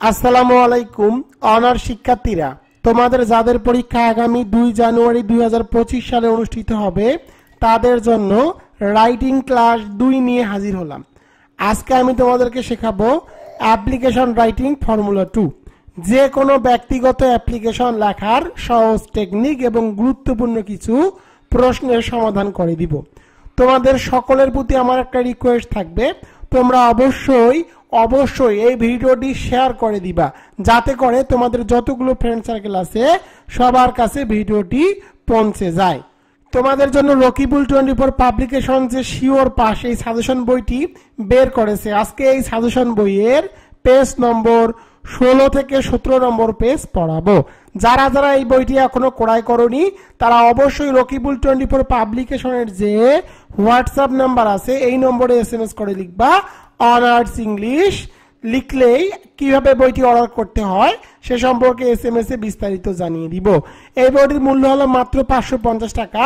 আসসালামু আলাইকুম অনার শিক্ষার্থীরা, তোমাদের যাদের পরীক্ষা আগামী 2 জানুয়ারি 2025 সালে অনুষ্ঠিত হবে তাদের জন্য রাইটিং ক্লাস 2 নিয়ে হাজির হলাম। আজকে আমি তোমাদেরকে শেখাবো অ্যাপ্লিকেশন রাইটিং ফর্মুলা 2। যে কোনো ব্যক্তিগত অ্যাপ্লিকেশন লেখার সহজ টেকনিক এবং গুরুত্বপূর্ণ কিছু প্রশ্নের সমাধান করে দিব। তোমাদের সকলের প্রতি আমার একটা রিকোয়েস্ট থাকবে, তোমরা অবশ্যই এই ভিডিওটি শেয়ার করে দিবা, যাতে করে তোমাদের যতগুলো ফ্রেন্ড সার্কেল আছে সবার কাছে ভিডিওটি পৌঁছে যায়। তোমাদের জন্য রকিবুল 24 পাবলিকেশন যে শিওর পাস এই সাজেশন বইটি বের করেছে। আজকে এই সাজেশন বইয়ের পেজ নম্বর 16 থেকে 17 নম্বর পেজ পড়াবো। যারা যারা এই বইটি এখনো ক্রয় করনি তারা অবশ্যই রকিবুল 24 পাবলিকেশনের যে হোয়াটসঅ্যাপ নাম্বার আছে এই নম্বরে SMS করে লিখবা অনার্স ইংলিশ। লিখলেই কিভাবে বইটি অর্ডার করতে হয় সে সম্পর্কে SMS এ বিস্তারিত জানিয়ে দিব। এই বইটির মূল্য হলো মাত্র 550 টাকা,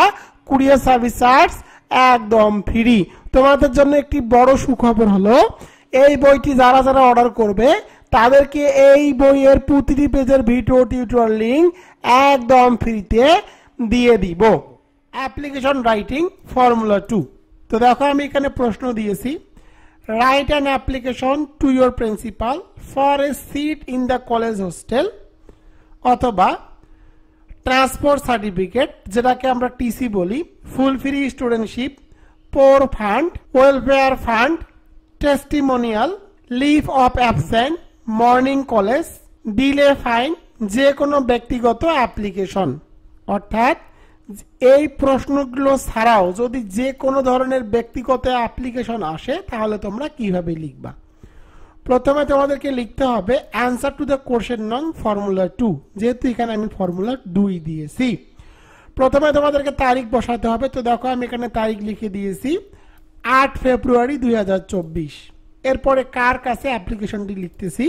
কুরিয়ার সার্ভিস চার্জ একদম ফ্রি। তোমাদের জন্য একটি বড় সুখবর হলো, এই বইটি যারা যারা অর্ডার করবে তাদেরকে এই বইয়ের প্রতিটি পেজের ভিডিও টিউটোরিয়াল লিংক একদম ফ্রিতে দিয়ে দিব। Application writing formula 2। তো দেখো আমি এখানে প্রশ্ন দিয়েছি, write an application to your principal for a seat in the college hostel অথবা ট্রান্সপোর্ট সার্টিফিকেট যেটাকে আমরা টিসি বলি, full free studentship, poor fund, welfare fund, testimonial, leave of absent, morning college, delay fine, যে কোনো ব্যক্তিগত application. অর্থাৎ এই প্রশ্নগুলো ছাড়াও যদি যে কোনো ধরনের ব্যক্তিগত অ্যাপ্লিকেশন আসে তাহলে তোমরা কিভাবে লিখবা। প্রথমে তোমাদেরকে লিখতে হবে অ্যান্সার টু দ্য কোশ্চেন নং ফর্মুলা 2, যেহেতু এখানে আমি ফর্মুলা 2 দিয়েছি। প্রথমে তোমাদেরকে তারিখ বসাতে হবে। তো দেখো আমি এখানে তারিখ লিখে দিয়েছি 8 ফেব্রুয়ারি 2024। এরপরে কার কাছে অ্যাপ্লিকেশনটি লিখতেছি,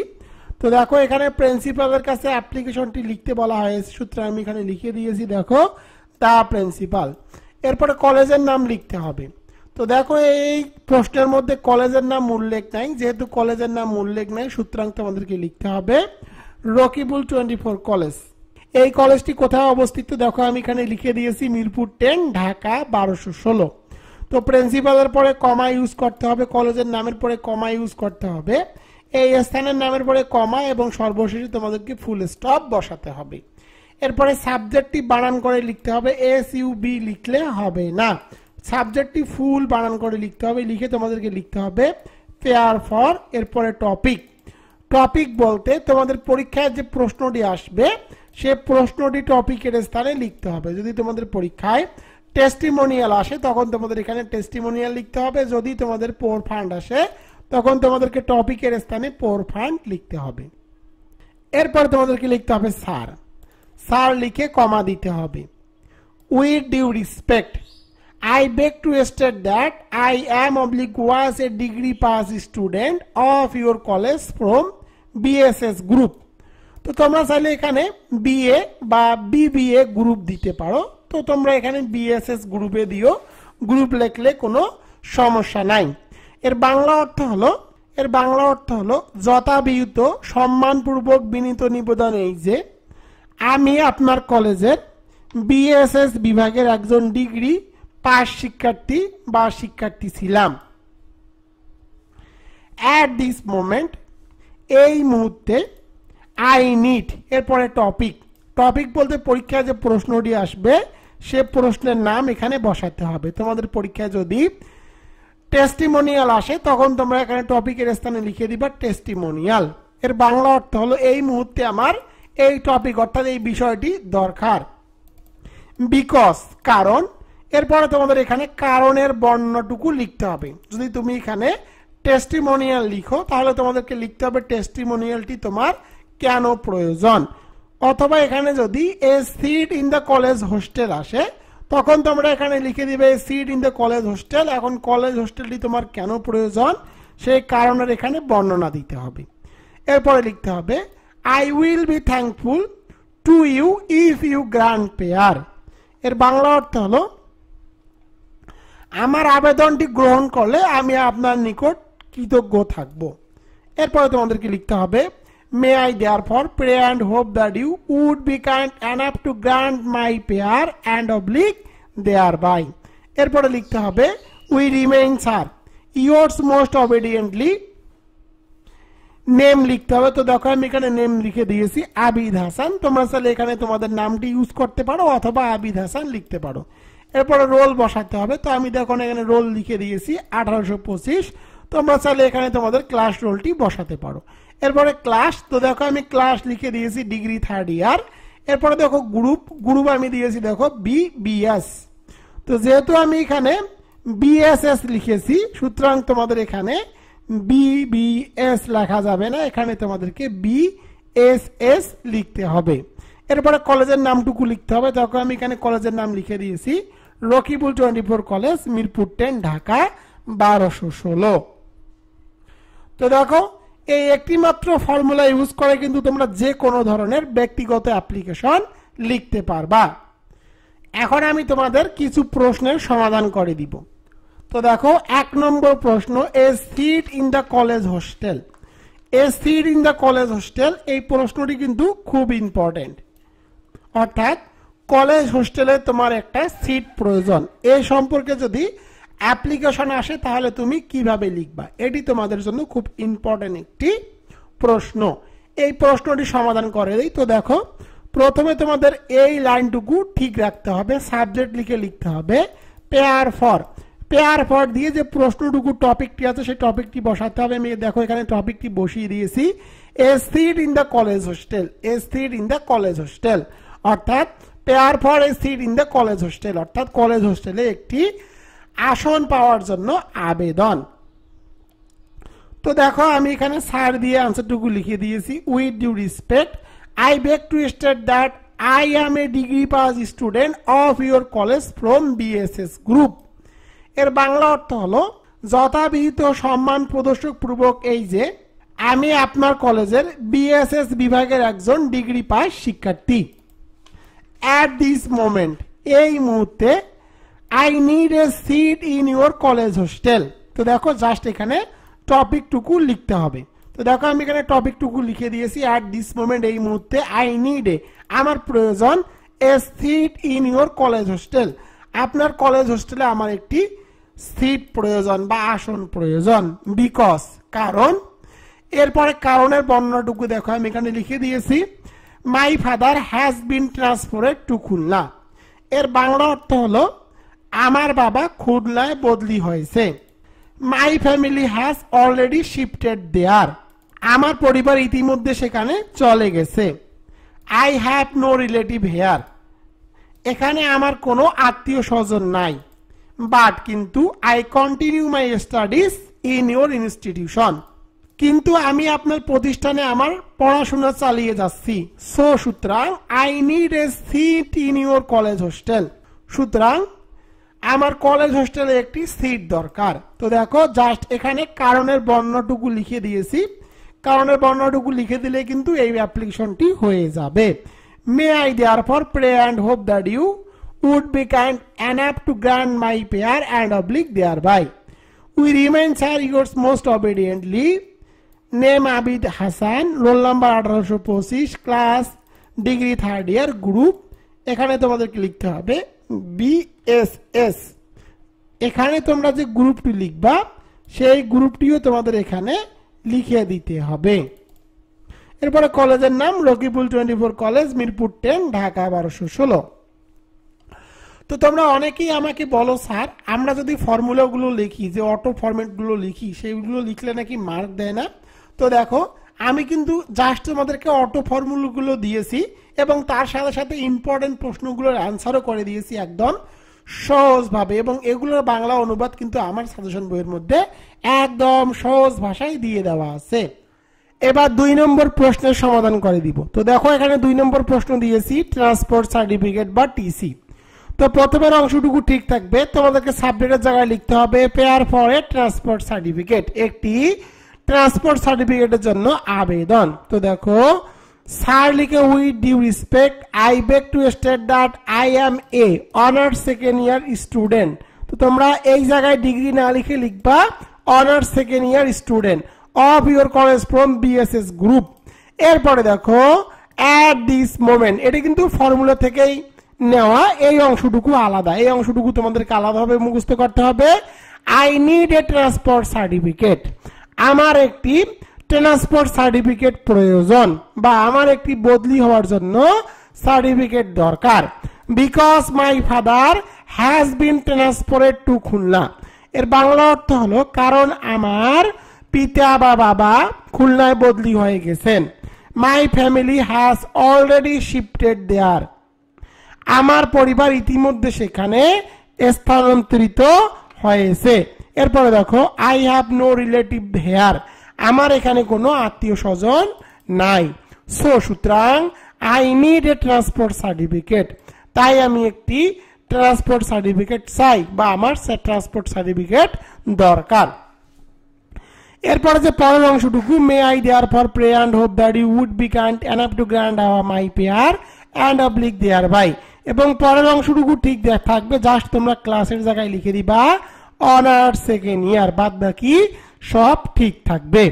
তো দেখো এখানে প্রিন্সিপালের কাছে অ্যাপ্লিকেশনটি লিখতে বলা হয়েছে, সূত্রে আমি এখানে লিখে দিয়েছি দেখো দা প্রিন্সিপাল। এরপরে কলেজের নাম লিখতে হবে। তো দেখো এই প্রশ্নের মধ্যে কলেজের নাম উল্লেখ নাই, যেহেতু কলেজের নাম উল্লেখ নাই সুতরাং তোমাদেরকে লিখতে হবে রকিবুল 24 কলেজ। এই কলেজটি কোথায় অবস্থিত দেখো আমি এখানে লিখে দিয়েছি মিরপুর 10, ঢাকা 1216। তো প্রিন্সিপালের পরে কমা ইউজ করতে হবে, কলেজের নামের পরে কমা ইউজ করতে হবে, এই স্থানের নামের পরে কমা এবং সর্বশেষে তোমাদেরকে ফুল স্টপ বসাতে হবে। এরপরে সাবজেক্টটি বানান করে লিখতে হবে, SUB লিখলে হবে না, সাবজেক্টটি ফুল বানান করে লিখতে হবে। লিখে তোমাদেরকে লিখতে হবে পেয়ার ফর, এরপরে টপিক। টপিক বলতে তোমাদের পরীক্ষায় যে প্রশ্নটি আসবে সে প্রশ্নটি টপিকের স্থানে লিখতে হবে। যদি তোমাদের পরীক্ষায় টেস্টিমোনিয়াল আসে তখন তোমাদের এখানে টেস্টিমোনিয়াল লিখতে হবে, যদি তোমাদের পোর ফান্ড আসে তখন তোমাদেরকে টপিকের স্থানে পোর ফান্ড লিখতে হবে। এরপর তোমাদেরকে লিখতে হবে স্যার, স্যার লিখে কমা দিতে হবে। With due respect I beg to state that I am was a degree pass student of your college from BSS group। তো তোমরা চাইলে এখানে BA বা BBA গ্রুপ দিতে পারো, তো তোমরা এখানে BSS গ্রুপে দিও, গ্রুপ লিখলে কোনো সমস্যা নাই। এর বাংলা অর্থ হলো যথাবিহিত সম্মানপূর্বক বিনীত নিবেদন এই যে আমি আপনার কলেজের BSS বিভাগের একজন ডিগ্রি পাস শিক্ষার্থী বা শিক্ষার্থী ছিলাম। অ্যাট দিস মোমেন্ট এই মুহূর্তে, আই নিড, এরপরে টপিক। টপিক বলতে পরীক্ষায় যে প্রশ্নটি আসবে সে প্রশ্নের নাম এখানে বসাতে হবে। তোমাদের পরীক্ষায় যদি টেস্টিমোনিয়াল আসে তখন তোমরা এখানে টপিকের স্থানে লিখে দিবা টেস্টিমোনিয়াল। এর বাংলা অর্থ হলো এই মুহূর্তে আমার এই টপিক অর্থাৎ এই বিষয়টি দরকার। বিকজ কারণ, এরপরে তোমাদের এখানে কারণের বর্ণটুকু লিখতে হবে। যদি তুমি এখানে টেস্টিমোনিয়াল লিখো তাহলে তোমাদেরকে লিখতে হবে টেস্টিমোনিয়ালটি তোমার কেন প্রয়োজন। অথবা এখানে যদি a seat in the college hostel আসে তখন তোমরা এখানে লিখে দিবে seat in the college hostel. এখন কলেজ হোস্টেলটি তোমার কেন প্রয়োজন সেই কারণের এখানে বর্ণনা দিতে হবে। এরপরে লিখতে হবে I will be thankful to you if you grant prayer. এর বাংলা অর্থ হলো আমার আবেদনটি গ্রহণ করলে আমি আপনার নিকট কৃতজ্ঞ থাকব। এরপরে তোমাদেরকে লিখতে হবে May I therefore pray and hope that you would be kind enough to grant my prayer and oblique thereby. এরপরে লিখতে হবে we remain sir yours most obediently. Name লিখতে হবে। তো দেখো আমি এখানে নেম লিখে দিয়েছি আবিদ হাসান। তোমরা চাইলে এখানে তোমাদের নামটি ইউজ করতে পারো অথবা আবিদ হাসান লিখতে পারো। এরপরে রোল বসাতে হবে। তো আমি দেখো এখানে রোল লিখে দিয়েছি 1825। তোমরা চাইলে এখানে তোমাদের ক্লাস রোলটি বসাতে পারো। এরপরে ক্লাস, তো দেখো আমি ক্লাস লিখে দিয়েছি ডিগ্রি 3rd ইয়ার। এরপরে দেখো গ্রুপ আমি দিয়েছি দেখো বিএস। তো যেহেতু আমি এখানে বিএসএস লিখেছি সুতরাং তোমাদের এখানে বিবিএস লেখা যাবে না, এখানে তোমাদেরকে বিএসএস লিখতে হবে। এরপরে কলেজের নামটুকু লিখতে হবে। দেখো আমি এখানে কলেজের নাম লিখে দিয়েছি রকিবুল 24 কলেজ, মিরপুর 10, ঢাকা 1216। তো দেখো এই একটি মাত্র ফর্মুলা ইউজ করে কিন্তু তোমরা যে কোনো ধরনের ব্যক্তিগত অ্যাপ্লিকেশন লিখতে পারবা। এখন আমি তোমাদের কিছু প্রশ্নের সমাধান করে দিব। তো দেখো 1 নম্বর প্রশ্ন, a seat in the college hostel. A seat in the college hostel, এই প্রশ্নটি কিন্তু খুব ইম্পর্টেন্ট। অর্থাৎ কলেজ হোস্টেলে তোমার একটা সিট প্রয়োজন, এই সম্পর্কে যদি অ্যাপ্লিকেশন আসে তাহলে তুমি কিভাবে লিখবা, এটি তোমাদের জন্য খুব ইম্পর্টেন্ট একটি প্রশ্ন। এই প্রশ্নটি সমাধান করে দিই। তো দেখো প্রথমে তোমাদের এই লাইনটুকু ঠিক রাখতে হবে, সাবজেক্ট লিখে লিখতে হবে পেয়ার ফর। পেয়ার ফর দিয়ে যে প্রশ্নটুকু টপিকটি আছে সেই টপিকটি বসাতে হবে। আমি দেখো এখানে টপিকটি বসিয়ে দিয়েছি a seat in the college hostel. A seat in the college hostel অর্থাৎ prayer for a seat in the college hostel অর্থাৎ কলেজ হোস্টেলে একটি আসন পাওয়ার জন্য আবেদন। তো দেখো আমি এখানে স্যার দিয়ে আনসারটুকু লিখে দিয়েছি with due respect I beg to state that I am a degree pass student of your college from BSS group. এর বাংলা অর্থ হলো যথাবিহিত সম্মান প্রদর্শক পূর্বক এই যে আমি আপনার কলেজের বিএসএস বিভাগের একজন ডিগ্রি পাস শিক্ষার্থী। অ্যাট দিস মোমেন্ট, এই মুহূর্তে I need a seat in your college hostel. তো দেখো জাস্ট এখানে টপিকটুকু লিখতে হবে। তো দেখো আমি এখানে টপিকটুকু লিখে দিয়েছি অ্যাট দিস মোমেন্ট, এই মুহূর্তে আই নিড এ আমার প্রয়োজন a seat in your college hostel আপনার কলেজ হোস্টেলে আমার একটি সিট প্রয়োজন বা আসন প্রয়োজন। বিকজ কারণ, এরপরে কারণের বর্ণনাটুকু দেখো আমি এখানে লিখে দিয়েছি my father has been transferred to Khulna. এর বাংলা অর্থ হলো আমার বাবা খুলনায় বদলি হয়েছে। My family has already shifted there, আমার পরিবার ইতিমধ্যে সেখানে চলে গেছে। I have no relative here, এখানে আমার কোনো আত্মীয় স্বজন নাই। বাট কিন্তু I continue my studies in your institution, কিন্তু আমি আপনার প্রতিষ্ঠানে আমার পড়াশোনা চালিয়ে যাচ্ছি। সো সুতরাং I need a seat in your college hostel, সুতরাং আমার কলেজ হোস্টেলে একটি সিট দরকার। তো দেখো জাস্ট এখানে কারণের বর্ণটুকু লিখে দিয়েছি, কারণের বর্ণটুকু লিখে দিলে কিন্তু এই অ্যাপ্লিকেশনটি হয়ে যাবে। May I therefore pray and hope that you would be kind enough to grant my prayer and oblique thereby. We remain sir yours most obediently. Name Abid Hassan, roll number 1825, class degree 3rd year, group এখানে তোমাদেরকে লিখতে হবে BSS. এখানে তোমরা যে গ্রুপটি লিখবা সেই গ্রুপটিও তোমাদের এখানে লিখে দিতে হবে। এরপরে কলেজের নাম রকিবুল 24 কলেজ, মিরপুর 10, ঢাকা 1216। তো তোমরা অনেকেই আমাকে বলো স্যার আমরা যদি ফর্মুলাগুলো লিখি, যে অটো ফরম্যাটগুলো লিখি, সেইগুলো লিখলে নাকি মার্ক দেয় না। তো দেখো আমি কিন্তু জাস্ট তোমাদেরকে অটো ফর্মুলাগুলো দিয়েছি এবং তার সাথে সাথে ইম্পর্টেন্ট প্রশ্নগুলোর অ্যান্সারও করে দিয়েছি একদম সহজভাবে, এবং এগুলোর বাংলা অনুবাদ কিন্তু আমার সাজেশন বইয়ের মধ্যে একদম সহজ ভাষায় দিয়ে দেওয়া আছে। এবার 2 নম্বর প্রশ্নের সমাধান করে দিব। তো দেখো এখানে 2 নম্বর প্রশ্ন দিয়েছি ট্রান্সপোর্ট সার্টিফিকেট বা টিসি। তো প্রথমের অংশটুকু ঠিক থাকবে, তোমাদেরকে সাবজেক্টের জায়গায় লিখতে হবে prayer for a transport certificate, একটি ট্রান্সপোর্ট সার্টিফিকেটের জন্য আবেদন। তো দেখো স্যার লিখে with due respect I beg to state that I am a honours 2nd year student. তো তোমরা এই জায়গায় ডিগ্রি না লিখে লিখবা honours 2nd year student of your college from BSS group. এরপরে দেখো অ্যাট দিস মোমেন্ট, এটা কিন্তু ফর্মুলা থেকেই নেওয়া, এই অংশটুকু আলাদা, এই অংশটুকু তোমাদেরকে আলাদাভাবে মুখস্থ করতে হবে। I need a transport certificate, আমার একটি ট্রান্সপোর্ট সার্টিফিকেট প্রয়োজন, বা আমার একটি বদলি হওয়ার জন্য সার্টিফিকেট দরকার। Because my father has been transferred to Khulna, এর বাংলা অর্থ হলো কারণ আমার পিতা বা বাবা খুলনায় বদলি হয়ে গেছেন। My family has already shifted there, আমার পরিবার ইতিমধ্যে সেখানে স্থানান্তরিত হয়েছে। এরপরে দেখো I have no relative here, আমার এখানে কোনো আত্মীয় স্বজন নাই। সো সুতরাং I need a transport certificate, তাই আমি একটি ট্রান্সপোর্ট সার্টিফিকেট চাই, বা আমার ট্রান্সপোর্ট সার্টিফিকেট দরকার। এরপরে যে পরের অংশটুকু, may I therefore pray and hope that you would be kind enough to grant my prayer and oblige thereby, এবং পরের অংশটুকু ঠিক থাকবে, জাস্ট তোমরা ক্লাসের জায়গায় লিখে দিবা অনার্স সেকেন্ড ইয়ার, বাদ বাকি সব ঠিক থাকবে।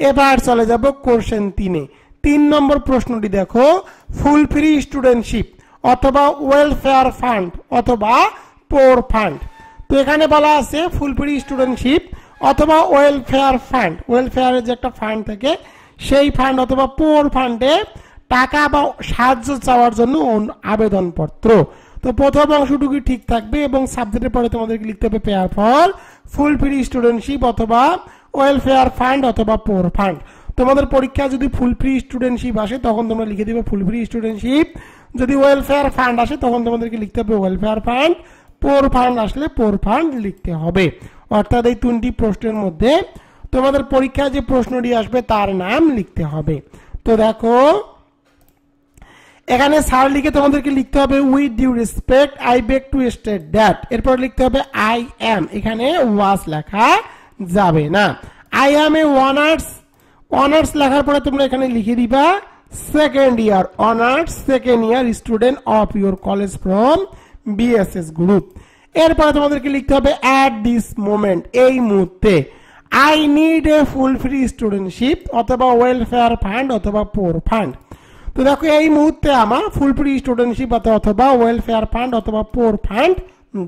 এবার চলে যাব কোশ্চেন 3 নম্বর প্রশ্নটি দেখো, ফুল ফ্রি স্টুডেন্টশিপ অথবা ওয়েলফেয়ার ফান্ড অথবা পোর ফান্ড। তো এখানে বলা আছে ফুল ফ্রি স্টুডেন্টশিপ অথবা ওয়েলফেয়ার ফান্ড, ওয়েলফেয়ারের যে একটা ফান্ড থাকে সেই ফান্ড অথবা পোর ফান্ডে টাকা বা সাহায্য চাওয়ার জন্য আবেদনপত্র। তো প্রথম অংশটুকু ঠিক থাকবে, এবং সাবজেক্টের পরে তোমাদেরকে লিখতে হবে prayer for full free studentship অথবা ওয়েলফেয়ার ফান্ড অথবা পোর ফান্ড। তোমাদের পরীক্ষা যদি ফুল ফ্রি স্টুডেন্টশিপ আসে তখন তোমরা লিখে দিবে ফুল ফ্রি স্টুডেন্টশিপ, যদি ওয়েলফেয়ার ফান্ড আসে তখন তোমাদেরকে লিখতে হবে ওয়েলফেয়ার ফান্ড, পোর ফান্ড আসলে পোর ফান্ড লিখতে হবে। অর্থাৎ এই 3টি প্রশ্নের মধ্যে তোমাদের পরীক্ষায় যে প্রশ্নটি আসবে তার নাম লিখতে হবে। তো দেখো এখানে স্যার লিখে তোমাদেরকে লিখতে হবে with due respect I beg to state that, এরপর লিখতে হবে আই অ্যাম, এখানে ওয়াজ লেখা যাবে না। I am a honours, honours লেখার পরে তোমরা এখানে লিখে দিবা second year, honours second year student of your college from BSS group. এরপরে তোমাদেরকে লিখতে হবে অ্যাট দিস মোমেন্ট, এই মুহূর্তে। I need A full free studentship অথবা ওয়েলফেয়ার ফান্ড অথবা পোর ফান্ড। তো দেখো এই মুহূর্তে আমার ফুল ফ্রি স্টুডেন্টশিপ অথবা ওয়েলফেয়ার ফান্ড অথবা পোর ফান্ড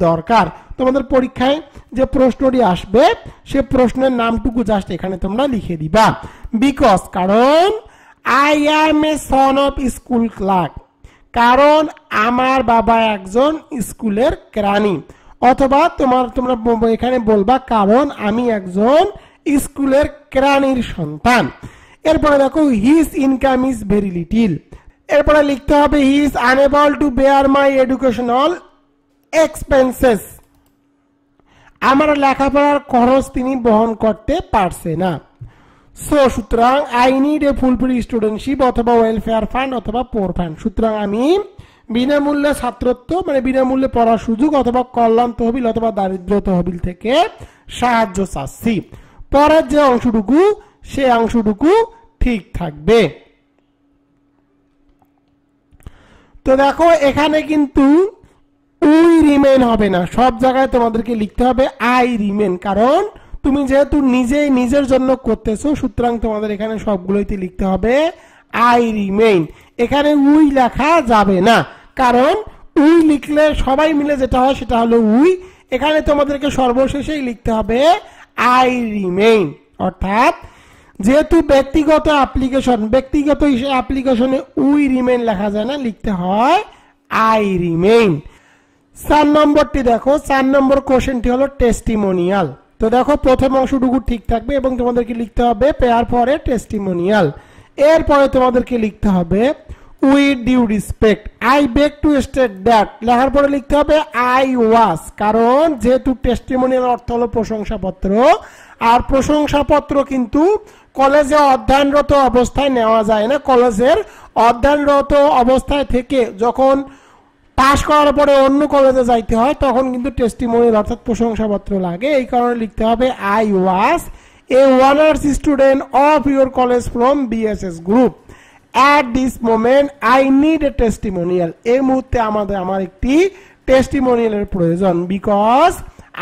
দরকার। তোমাদের পরীক্ষায় যে প্রশ্নটি আসবে সে প্রশ্নের নামটুকু জাস্ট এখানে তোমরা লিখে দিবা। বিকজ, কারণ, I am a son of school clerk, কারণ আমার বাবা একজন স্কুলের কেরানি, অথবা তোমরা এখানে বলবা কারণ আমি একজন স্কুলের কেরানির সন্তান। এরপরে দেখো his income is very little, এরপরে লিখতে হবে he is unable to bear my educational expenses, আমার লেখাপড়ার খরচ তিনি বহন করতে পারছে না। সো সুতরাং I need A full free studentship অথবা ওয়েলফেয়ার ফান্ড অথবা পোর ফান্ড, সুতরাং আমি বিনামূল্যে ছাত্রত্ব মানে বিনামূল্যে পড়ার সুযোগ অথবা কল্যাণ তহবিল অথবা দারিদ্র তহবিল থেকে সাহায্য চাচ্ছি। পরের যে অংশটুকু সে অংশটুকু ঠিক থাকবে। তো দেখো এখানে কিন্তু উই রিমেন হবে না, সব জায়গায় তোমাদেরকে লিখতে হবে আই রিমেন, কারণ তুমি যেহেতু নিজেই নিজের জন্য করতেছো সুতরাং তোমাদের এখানে সবগুলোইতে লিখতে হবে আই রিমেইন। এখানে উই লেখা যাবে না, কারণ উই লিখলে সবাই মিলে যেটা হয় সেটা হলো উই, এখানে তোমাদেরকে সর্বশেষেই লিখতে হবে আই রিমেইন। অর্থাৎ যেহেতু ব্যক্তিগত অ্যাপ্লিকেশন, ব্যক্তিগত অ্যাপ্লিকেশনে উই রিমেইন লেখা যায় না, লিখতে হয় আই রিমেইন। 4 নম্বরটি দেখো, 4 নম্বর কোশ্চেনটি হলো টেস্টিমোনিয়াল। তো দেখো প্রথম অংশটুকু ঠিক থাকবে এবং তোমাদেরকে লিখতে হবে পেয়ার পরে টেস্টিমোনিয়াল। এরপরে তোমাদেরকে লিখতে হবে with due respect I beg to state that, লেখার পরে লিখতে হবে আই ওয়াজ, কারণ যেহেতু টেস্টিমোনিয়াল অর্থ হলো প্রশংসাপত্র, আর প্রশংসাপত্র কিন্তু কলেজে অধ্যয়নরত অবস্থায় নেওয়া যায় না। কলেজের অধ্যয়নরত অবস্থায় থেকে যখন পাশ করার পরে অন্য কলেজে যাইতে হয় তখন কিন্তু টেস্টিমোনিয়াল অর্থাৎ প্রশংসাপত্র লাগে। এই কারণে লিখতে হবে I was A honours student of your college from BSS group. At this moment I need A testimonial, এই মুহূর্তে আমার একটি টেস্টিমোনিয়ালের প্রয়োজন। Because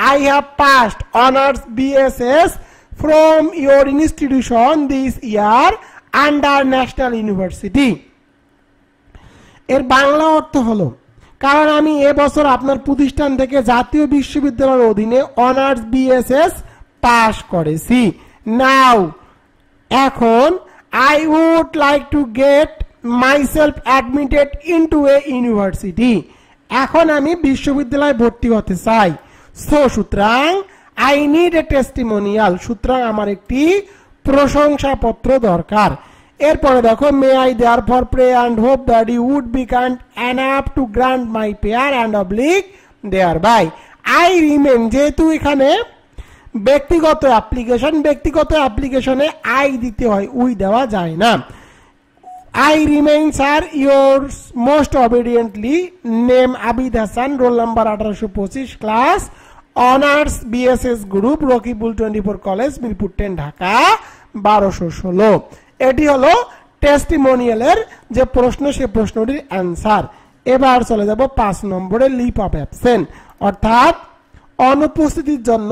I have passed honours BSS from your institution this year, under national university. এর বাংলা অর্থ হলো, কারণ আমি এবছর আপনার প্রতিষ্ঠান থেকে জাতীয় বিশ্ববিদ্যালয়ের অধীনে অনার্স বিএসএস পাস করেছি। নাও এখন I would like to get myself admitted into a university. এখন আমি বিশ্ববিদ্যালয়ে ভর্তি হতে চাই। সো সুতরাং I need a testimonial, সুতরাং আমার একটি প্রশংসাপত্র দরকার। এরপরে দেখো, may I therefore pray and hope that you would be kind enough to grant my prayer and oblique thereby. I remain, যেহেতু এখানে ব্যক্তিগত অ্যাপ্লিকেশন, ব্যক্তিগত অ্যাপ্লিকেশনে আই দিতে হয়, উই দেওয়া যায় না। I remain sir yours most obediently, name Abid Hasan, roll number 1825, class honours BSS group, Rakibul 24 college, Mirpur 10, Dhaka 1216। এটি হলো টেস্টিমোনিয়ালের যে প্রশ্ন, সে প্রশ্নটির অ্যান্সার। এবার চলে যাব 5 নম্বরে, লিভ অফ অ্যাবসেন্ট, অর্থাৎ অনুপস্থিতির জন্য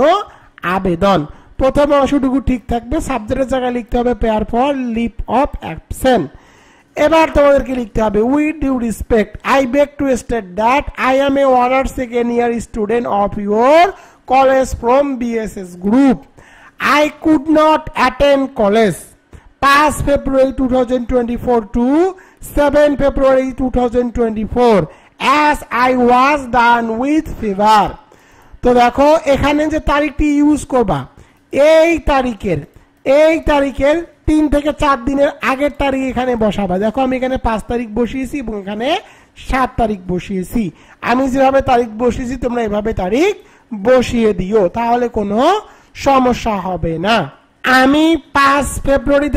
আবেদন। প্রথম অংশটুকু ঠিক থাকবে, সাবজেক্টের জায়গায় লিখতে হবে prayer for leave of absent. এবার তোমাদেরকে লিখতে হবে, with due respect I beg to state that I am a honours second year student of your college from BSS group. I could not attend college 5 February 2024 to 7 February 2024 as I was done with fever. তো দেখো এখানে যে তারিখটি use করবা, এই তারিখের 3 থেকে 4 দিনের আগের তারিখ এখানে বসাবা। দেখো আমি এখানে 5 তারিখ বসিয়েছি এবং এখানে 7 তারিখ বসিয়েছি। আমি যেভাবে তারিখ বসিয়েছি তোমরা এভাবে তারিখ বসিয়ে দিও, তাহলে কোনো সমস্যা হবে না। আমি 5 ফেব্রুয়ারি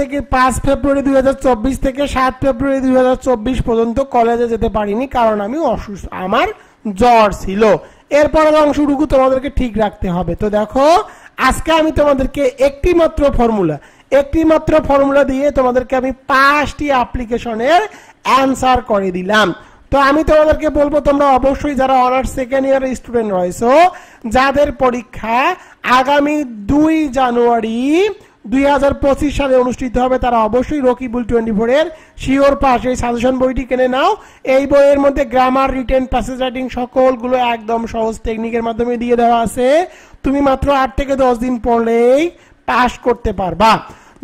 2024 থেকে 7 ফেব্রুয়ারি 2024 পর্যন্ত কলেজে যেতে পারিনি, কারণ আমি অসুস্থ, আমার জ্বর ছিল। এরপরের অংশটুকু তোমাদেরকে ঠিক রাখতে হবে। তো দেখো আজকে আমি তোমাদেরকে একটি মাত্র ফর্মুলা দিয়ে তোমাদেরকে আমি 5টি অ্যাপ্লিকেশনের অ্যান্সার করে দিলাম। তো আমি তোমাদেরকে বলবো, তোমরা অবশ্যই যারা অনার্স সেকেন্ড ইয়ারের স্টুডেন্ট রয়েছো, যাদের পরীক্ষা আগামী 2 জানুয়ারি 2025 সালে অনুষ্ঠিত হবে, তারা অবশ্যই রকিবুল 24 এর শিওর পাস এই সাজেশন বইটি কিনে নাও। এই বইয়ের মধ্যে গ্রামার, রিটেন, প্যাসেজ রাইটিং সকলগুলো একদম সহজ টেকনিকের মাধ্যমে দিয়ে দেওয়া আছে। তুমি মাত্র 8 থেকে 10 দিন পড়লেই পাস করতে পারবা।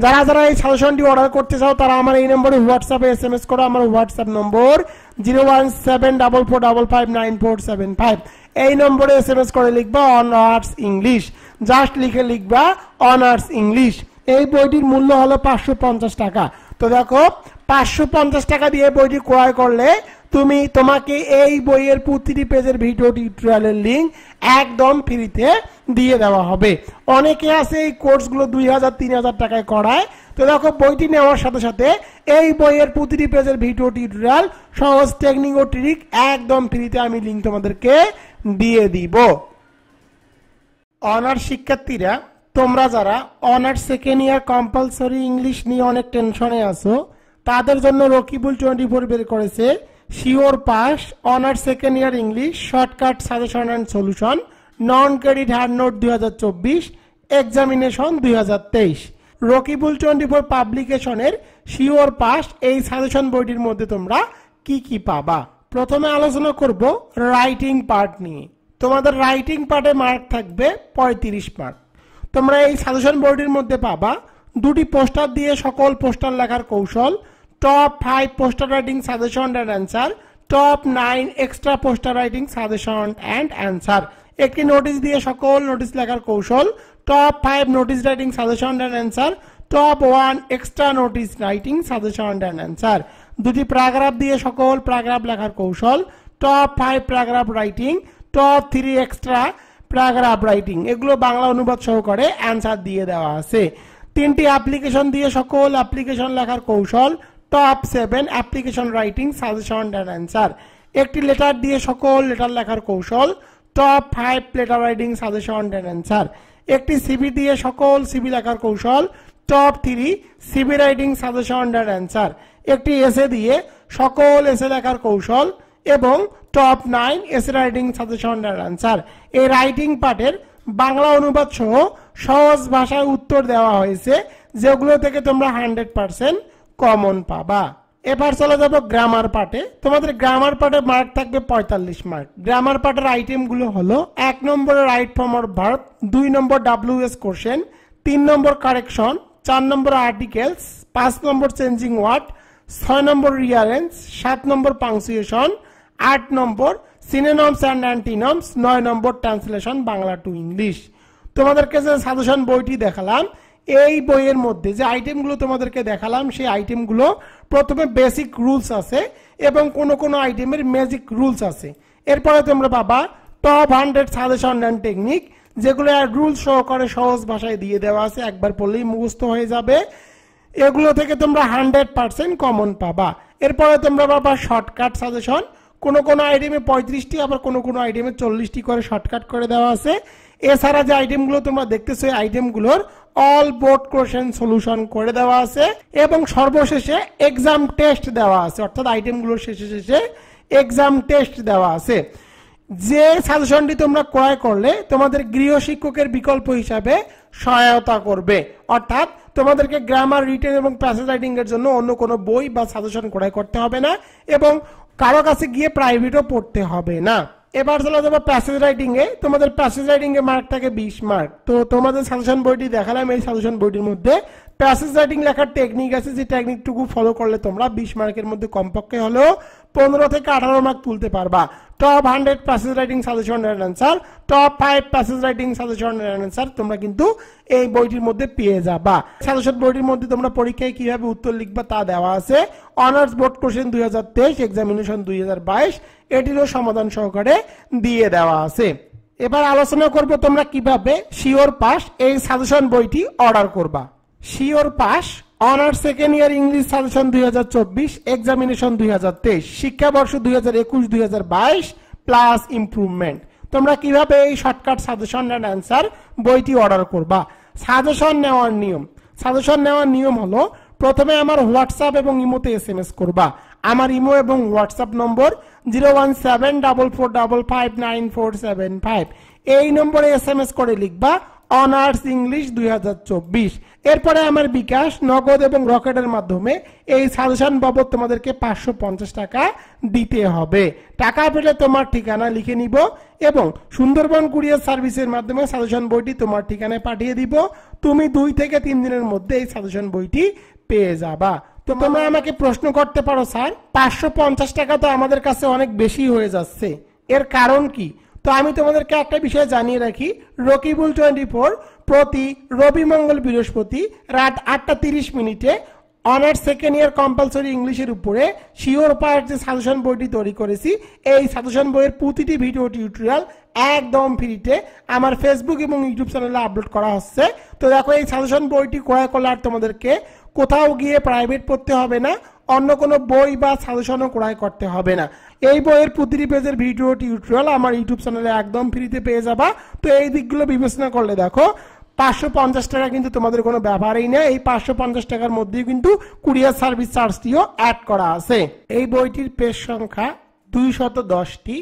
যারা যারা এই সাজেশনটি অর্ডার করতে চাও তারা আমার এই নম্বরে হোয়াটসঅ্যাপে এসএমএস করো। আমার হোয়াটসঅ্যাপ নম্বর 01744559475। এই নম্বরে এসএমএস করে লিখবা অনার্স ইংলিশ, জাস্ট লিখে লিখবা অনার্স ইংলিশ। এই বইটির মূল্য হলো 550 টাকা। তো দেখো 550 টাকা দিয়ে বইটি ক্রয় করলে তোমাকে এই বইয়ের প্রতিটি পেজের ভিডিও টিউটোরিয়ালের লিংক একদম ফ্রিতে দিয়ে দেওয়া হবে। অনেকে আছে এই কোর্সগুলো 2000-3000 টাকায় করায়। তো দেখো বইটি নেওয়ার সাথে সাথে এই বইয়ের প্রতিটি পেজের ভিডিও টিউটোরিয়াল, সহজ টেকনিক ও ট্রিক একদম ফ্রিতে আমি লিংক তোমাদেরকে দিয়ে দিব। অনার্স শিক্ষার্থীরা, তোমরা যারা honours second year compulsory English নিয়ে অনেক টেনশনে আছো, তাদের জন্য রকিবুল 24 বের করেছে sure pass honours second year English shortcut suggestion and solution, non credit hard note 2024, examination 2023। Rakibul 24 পাবলিকেশনের শিওর পাস এই সাজেশন বইটির মধ্যে তোমরা কি কি পাবা। প্রথমে আলোচনা করব রাইটিং পার্ট নিয়ে। তোমাদের রাইটিং পার্টে মার্ক থাকবে 35 মার্ক। তোমরা এই সাজেশন বইটির মধ্যে পাবা 2টি পোস্টার দিয়ে সকল পোস্টার লেখার কৌশল, top 5 poster writing suggestion and answer, top 9 extra poster writing suggestion and answer, একটি নোটিশ দিয়ে সকল নোটিশ লেখার কৌশল, top 5 notice writing suggestion and answer, top 1 extra notice writing suggestion and answer, 2টি প্যারাগ্রাফ দিয়ে সকল প্যারাগ্রাফ লেখার কৌশল, top 5 paragraph writing, top 3 extra paragraph writing, এগুলো বাংলা অনুবাদ সহকারে অ্যান্সার দিয়ে দেওয়া আছে। 3টি অ্যাপ্লিকেশন দিয়ে সকল অ্যাপ্লিকেশন লেখার কৌশল, top 7 application writing suggestion and answer, একটি লেটার দিয়ে সকল লেটার লেখার কৌশল, top 5 letter writing suggestion and answer, একটি সিভি দিয়ে সকল সিভি লেখার কৌশল, top 3 CV writing suggestion and answer, একটি এসে দিয়ে সকল এসে লেখার কৌশল এবং top 9 essay writing suggestion and answer. এই রাইটিং পার্টের বাংলা অনুবাদ সহ সহজ ভাষায় উত্তর দেওয়া হয়েছে, যেগুলো থেকে তোমরা 100% কমন পাবা। এবার চলে যাব গ্রামার পার্টে। তোমাদের গ্রামার পার্টে মার্ক থাকবে 45 মার্ক। গ্রামার পার্টের আইটেমগুলো হলো 1 নম্বরে রাইট ফর্ম অর ভার্ব, 2 নম্বর WS কোশ্চেন, 3 নম্বর কারেকশন, 4 নম্বর আর্টিকেলস, 5 নম্বর চেঞ্জিং ওয়ার্ড, 6 নম্বর রিয়ারেন্স, 7 নম্বর পাংচুয়েশন, 8 নম্বর সিনোনিমস অ্যান্ড অ্যান্টিনিমস, 9 নম্বর ট্রান্সলেশন বাংলা টু ইংলিশ। তোমাদেরকে যে সাজেশন বইটি দেখালাম, এই বইয়ের মধ্যে যে আইটেমগুলো তোমাদেরকে দেখালাম, সেই আইটেমগুলো প্রথমে বেসিক রুলস আছে এবং কোন আইটেমের ম্যাজিক রুলস আছে। এরপরে তোমরা পাবা টপ 100 সাজেশন অ্যান্ড টেকনিক, যেগুলো রুলস সহকারে সহজ ভাষায় দিয়ে দেওয়া আছে, একবার পড়লেই মুখস্থ হয়ে যাবে। এগুলো থেকে তোমরা 100% কমন পাবা। এরপরে তোমরা পাবা শর্টকাট সাজেশন, কোন আইটেমে 35টি, আবার কোন আইটেমে 40টি করে শর্টকাট করে দেওয়া আছে। এছাড়া যে আইটেমগুলো তোমরা দেখতেছো, এই আইটেমগুলোর অল বোর্ড কোশ্চেন সলিউশন করে দেওয়া আছে এবং সর্বশেষে এক্সাম টেস্ট দেওয়া আছে, অর্থাৎ আইটেমগুলোর শেষে এক্সাম টেস্ট দেওয়া আছে। যে সাজেশনটি তোমরা ক্রয় করলে তোমাদের গৃহ শিক্ষকের বিকল্প হিসাবে সহায়তা করবে, অর্থাৎ তোমাদেরকে গ্রামার, রিটেন এবং প্যাসেজ রাইটিং এর জন্য অন্য কোনো বই বা সাজেশন ক্রয় করতে হবে না এবং কারো কাছে গিয়ে প্রাইভেটও পড়তে হবে না। এবার চলে যাবো প্যাসেজ রাইটিং এ। তোমাদের প্যাসেজ রাইটিং এ মার্ক থাকে 20 মার্ক। তো তোমাদের সাজেশন বইটি দেখালাম, এই সাজেশন বইটির মধ্যে প্যাসেজ রাইটিং লেখার টেকনিক আছে, যে টেকনিকটুকু ফলো করলে তোমরা 20 মার্কের মধ্যে কমপক্ষে হলেও 15 থেকে 18 মার্ক তুলতে পারবা। টপ 100 প্যাসেজ রাইটিং সাজেশন এর answer, top 5 passage writing suggestion এর অ্যান্সার তোমরা কিন্তু এই বইটির মধ্যে পেয়ে যাবা। সাজেশন বইটির মধ্যে তোমরা পরীক্ষায় কিভাবে উত্তর লিখবা তা দেওয়া আছে। অনার্স বোর্ড কোশ্চেন 2023, এক্সামিনেশন 2022, এটিরও সমাধান সহকারে দিয়ে দেওয়া আছে। এবার আলোচনা করব তোমরা কিভাবে শিওর পাস এই সাজেশন বইটি অর্ডার করবা। Sure pass honours second year English suggestion 2024, examination 2023, শিক্ষাবর্ষ 2021-2022 প্লাস ইমপ্রুভমেন্ট। তোমরা কিভাবে এই শর্টকাট সাজেশন এন্ড অ্যান্সার বইটি অর্ডার করবা। সাজেশন নেওয়ার নিয়ম হলো, প্রথমে আমার হোয়াটসঅ্যাপ এবং ইমোতে SMS করবা। আমার ইমো এবং হোয়াটসঅ্যাপ নম্বর 01744559475। এই নম্বরে SMS করে লিখবা অনার্স ইংলিশ 2024। এরপরে আমার বিকাশ, নগদ এবং রকেটের মাধ্যমে এই সাজেশন বাবদ তোমাদেরকে 550 টাকা দিতে হবে। টাকা পেলে তোমার ঠিকানা লিখে নিব এবং সুন্দরবন কুরিয়ার সার্ভিসের মাধ্যমে সাজেশন বইটি তোমার ঠিকানায় পাঠিয়ে দিব। তুমি 2 থেকে 3 দিনের মধ্যে এই সাজেশন বইটি পেয়ে যাবা। তো তোমরা আমাকে প্রশ্ন করতে পারো, স্যার 550 টাকা তো আমাদের কাছে অনেক বেশি হয়ে যাচ্ছে, এর কারণ কি? তো আমি তোমাদেরকে একটা বিষয় জানিয়ে রাখি, রকিবুল 24 প্রতি রবি, মঙ্গল, বৃহস্পতি রাত 8:30 অনার্স সেকেন্ড ইয়ার কম্পালসরি ইংলিশের উপরে শিওর পাস যে সাজেশন বইটি তৈরি করেছি, এই সাজেশন বইয়ের প্রতিটি ভিডিও টিউটোরিয়াল একদম ফ্রিতে আমার ফেসবুক এবং ইউটিউব চ্যানেলে আপলোড করা হচ্ছে। তো দেখো, এই সাজেশন বইটি ক্রয় করলে আর তোমাদেরকে কোথাও গিয়ে প্রাইভেট পড়তে হবে না, অন্য কোনো বই বা সাজেশনও ক্রয় করতে হবে না। এই বইয়ের প্রতিটি পেজের ভিডিও টিউটোরিয়াল আমার ইউটিউব চ্যানেলে একদম ফ্রিতে পেয়ে যাবা। তো এই দিকগুলো বিবেচনা করলে দেখো 550 টাকা কিন্তু তোমাদের কোনো ব্যাপারই না। এই 550 টাকার মধ্যেই কিন্তু কুরিয়ার সার্ভিস চার্জটিও অ্যাড করা আছে। এই বইটির পেজ সংখ্যা 210টি